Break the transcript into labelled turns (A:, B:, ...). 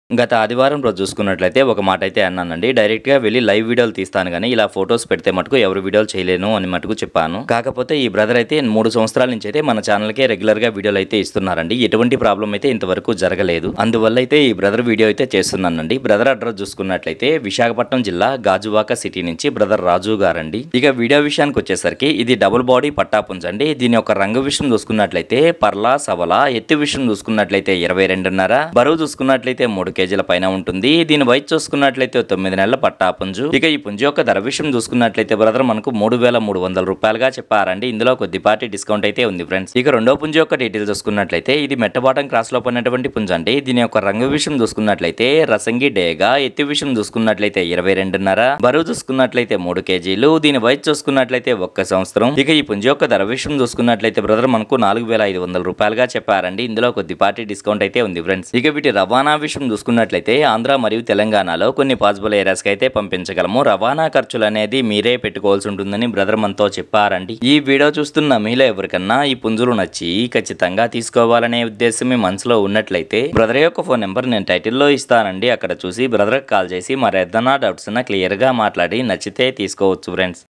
A: గత ఆదివారం రోజు చూసుకున్నట్లయితే ఒక మాట అయితే అన్నానండి. డైరెక్ట్‌గా వెళ్లి లైవ్ వీడియోలు తీస్తాను గానీ, ఇలా ఫోటోస్ పెడితే మటుకు ఎవరు వీడియోలు చేయలేను అని మటుకు చెప్పాను. కాకపోతే ఈ బ్రదర్ అయితే 3 సంవత్సరాల నుంచి అయితే మన ఛానల్‌కే రెగ్యులర్‌గా వీడియోలు అయితే ఇస్తున్నారండి. ఎటువంటి ప్రాబ్లమ్ అయితే ఇంతవరకు జరగలేదు. అందువల్ల అయితే ఈ బ్రదర్ వీడియో అయితే చేస్తున్నానండి. బ్రదర్ అడ్రస్ చూసుకున్నట్లయితే విశాఖపట్నం జిల్లా గాజువాక సిటీ నుంచి బ్రదర్ రాజు గారండి. ఇక వీడియో విషయానికి వచ్చేసరికి ఇది డబుల్ బాడీ పట్టాపుంజ అండి. దీని యొక్క రంగు విషయం చూసుకున్నట్లయితే పర్లా సవల, ఎత్తు విషయం చూసుకున్నట్లయితే 22.5, బరువు చూసుకున్నట్లయితే 3 కేజీల పైన ఉంటుంది. దీని వయసు చూసుకున్నట్లయితే 9 నెలల పట్టాపుంజు. ఇక ఈ పుంజు యొక్క ధర విషయం చూసుకున్నట్లయితే బ్రదర్ మనకు 3,300 రూపాయలుగా చెప్పారండి. ఇందులో కొద్దిపాటి డిస్కౌంట్ అయితే ఉంది ఫ్రెండ్స్. ఇక రెండో పుంజు యొక్క డీటెయిల్ చూసుకున్నట్లయితే ఇది మెట్టబాటం క్రాస్ లో పడినటువంటి పుంజు అండి. దీని యొక్క రంగు విషయం చూసుకున్నట్లయితే రసంగి డేగా, ఎత్తు విషయం చూసుకున్నట్లయితే 22.5, బరువు చూసుకున్నట్లయితే 3 కేజీలు. దీని వయసు చూసుకున్నట్లయితే 1 సంవత్సరం. ఇక ఈ పుంజు యొక్క ధర విషయం చూసుకున్నట్లయితే బ్రదర్ మనకు 4,500 రూపాయలుగా చెప్పారండి. ఇందులో కొద్దిపాటి డిస్కౌంట్ అయితే ఉంది ఫ్రెండ్స్. ఇక వీటి రవాణా విషయం చూసుకున్నట్లయితే ఆంధ్ర మరియు తెలంగాణలో కొన్ని పాసిబుల్ ఏరియాస్ కి అయితే పంపించగలము. రవాణా ఖర్చులు అనేది మీరే పెట్టుకోవాల్సి ఉంటుందని బ్రదర్ మనతో చెప్పారండి. ఈ వీడియో చూస్తున్న మీలో ఎవరికన్నా ఈ పుంజులు నచ్చి ఖచ్చితంగా తీసుకోవాలనే ఉద్దేశం మీ మనసులో ఉన్నట్లయితే బ్రదర్ యొక్క ఫోన్ నెంబర్ నేను టైటిల్లో ఇస్తానండి. అక్కడ చూసి బ్రదర్ కాల్ చేసి మరి ఏదైనా డౌట్స్ ఉన్నా క్లియర్ గా మాట్లాడి నచ్చితే తీసుకోవచ్చు ఫ్రెండ్స్.